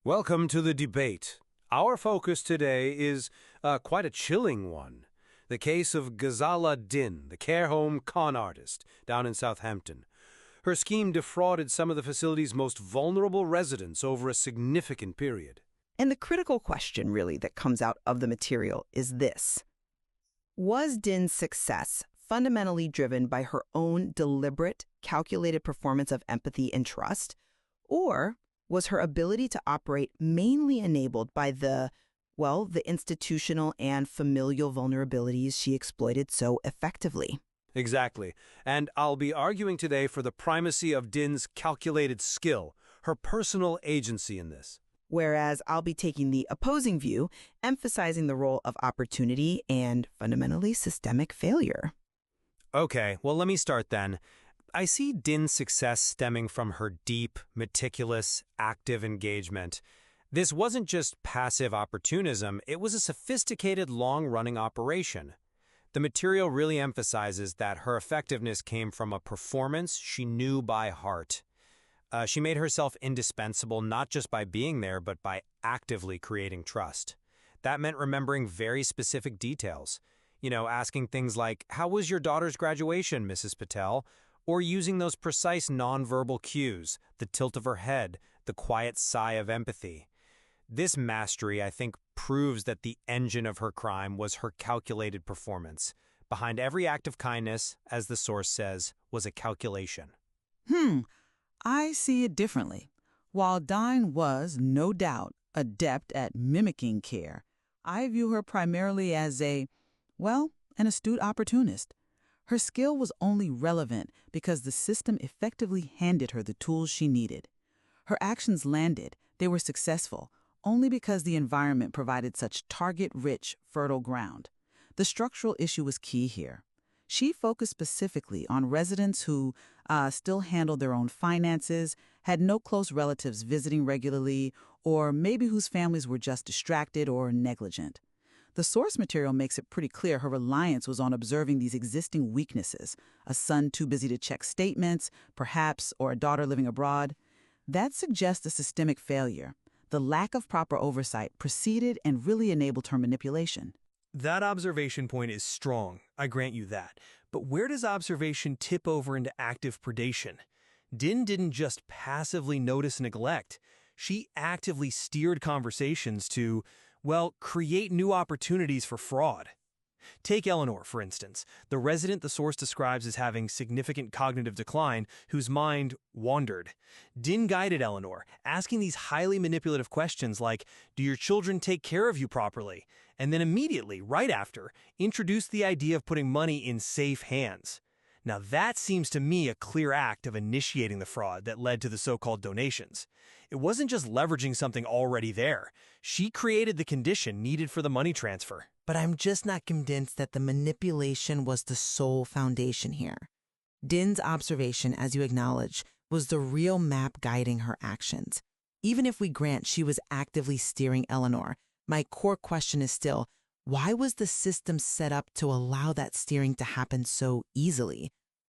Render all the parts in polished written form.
Welcome to the debate. Our focus today is quite a chilling one. The case of Ghazala Din, the care home con artist down in Southampton. Her scheme defrauded some of the facility's most vulnerable residents over a significant period. And the critical question, really, that comes out of the material is this. Was Din's success fundamentally driven by her own deliberate, calculated performance of empathy and trust, or was her ability to operate mainly enabled by the institutional and familial vulnerabilities she exploited so effectively? Exactly. And I'll be arguing today for the primacy of Din's calculated skill, her personal agency in this. Whereas I'll be taking the opposing view, emphasizing the role of opportunity and fundamentally systemic failure. Okay, well, let me start then. I see Din's success stemming from her deep, meticulous, active engagement. This wasn't just passive opportunism, it was a sophisticated, long-running operation. The material really emphasizes that her effectiveness came from a performance she knew by heart. She made herself indispensable not just by being there, but by actively creating trust. That meant remembering very specific details. Asking things like, "How was your daughter's graduation, Mrs. Patel?" Or using those precise nonverbal cues, the tilt of her head, the quiet sigh of empathy. This mastery, I think, proves that the engine of her crime was her calculated performance. Behind every act of kindness, as the source says, was a calculation. I see it differently. While Din was, no doubt, adept at mimicking care, I view her primarily as an astute opportunist. Her skill was only relevant because the system effectively handed her the tools she needed. Her actions landed, they were successful, only because the environment provided such target-rich, fertile ground. The structural issue was key here. She focused specifically on residents who still handled their own finances, had no close relatives visiting regularly, or maybe whose families were just distracted or negligent. The source material makes it pretty clear her reliance was on observing these existing weaknesses, a son too busy to check statements, perhaps, or a daughter living abroad. That suggests a systemic failure. The lack of proper oversight preceded and really enabled her manipulation. That observation point is strong, I grant you that. But where does observation tip over into active predation? Din didn't just passively notice neglect. She actively steered conversations to, create new opportunities for fraud. Take Eleanor, for instance, the resident the source describes as having significant cognitive decline, whose mind wandered. Din guided Eleanor, asking these highly manipulative questions like, "Do your children take care of you properly?" And then immediately, right after, introduced the idea of putting money in safe hands. Now that seems to me a clear act of initiating the fraud that led to the so-called donations. It wasn't just leveraging something already there. She created the condition needed for the money transfer. But I'm just not convinced that the manipulation was the sole foundation here. Din's observation, as you acknowledge, was the real map guiding her actions. Even if we grant she was actively steering Eleanor, my core question is still, why was the system set up to allow that steering to happen so easily?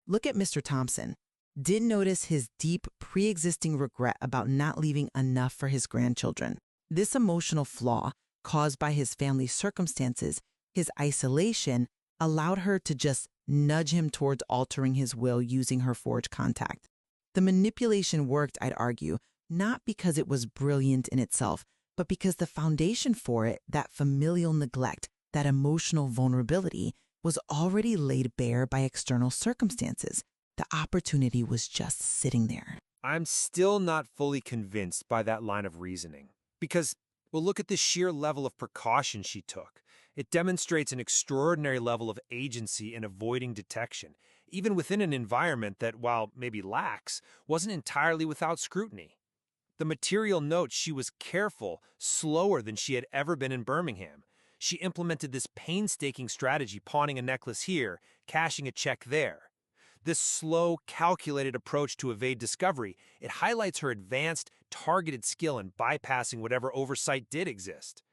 Look at Mr. Thompson. Din notice his deep, pre-existing regret about not leaving enough for his grandchildren. This emotional flaw, caused by his family's circumstances, his isolation, allowed her to just nudge him towards altering his will using her forged contact. The manipulation worked, I'd argue, not because it was brilliant in itself, but because the foundation for it, that familial neglect, that emotional vulnerability, was already laid bare by external circumstances. The opportunity was just sitting there. I'm still not fully convinced by that line of reasoning. Because, look at the sheer level of precaution she took. It demonstrates an extraordinary level of agency in avoiding detection, even within an environment that, while maybe lax, wasn't entirely without scrutiny. The material notes she was careful, slower than she had ever been in Birmingham. She implemented this painstaking strategy, pawning a necklace here, cashing a check there. This slow, calculated approach to evade discovery, it highlights her advanced, targeted skill in bypassing whatever oversight did exist.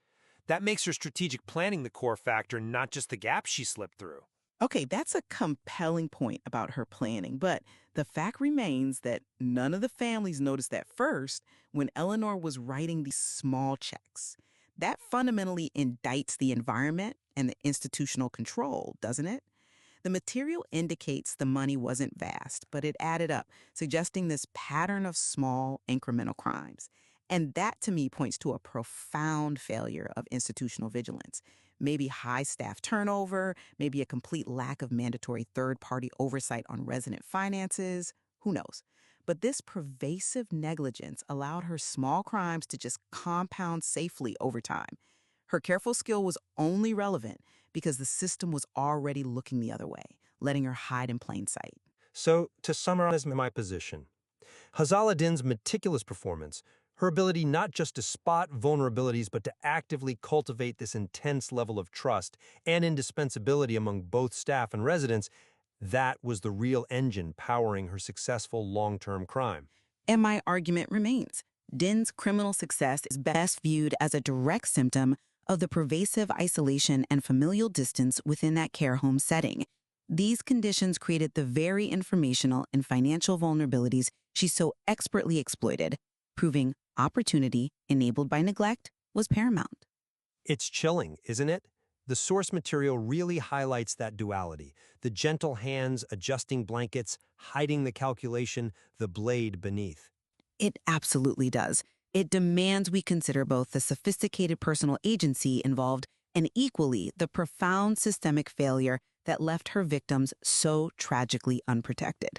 That makes her strategic planning the core factor, not just the gaps she slipped through. Okay, that's a compelling point about her planning, but the fact remains that none of the families noticed at first when Eleanor was writing these small checks. That fundamentally indicts the environment and the institutional control, doesn't it? The material indicates the money wasn't vast, but it added up, suggesting this pattern of small, incremental crimes. And that, to me, points to a profound failure of institutional vigilance. Maybe high staff turnover, maybe a complete lack of mandatory third-party oversight on resident finances. Who knows? But this pervasive negligence allowed her small crimes to just compound safely over time. Her careful skill was only relevant because the system was already looking the other way, letting her hide in plain sight. So, to summarize my position, Ghazala Din's meticulous performance, her ability not just to spot vulnerabilities but to actively cultivate this intense level of trust and indispensability among both staff and residents, that was the real engine powering her successful long-term crime. And my argument remains. Din's criminal success is best viewed as a direct symptom of the pervasive isolation and familial distance within that care home setting. These conditions created the very informational and financial vulnerabilities she so expertly exploited, proving opportunity enabled by neglect was paramount. It's chilling, isn't it? The source material really highlights that duality, the gentle hands adjusting blankets, hiding the calculation, the blade beneath. It absolutely does. It demands we consider both the sophisticated personal agency involved and equally the profound systemic failure that left her victims so tragically unprotected.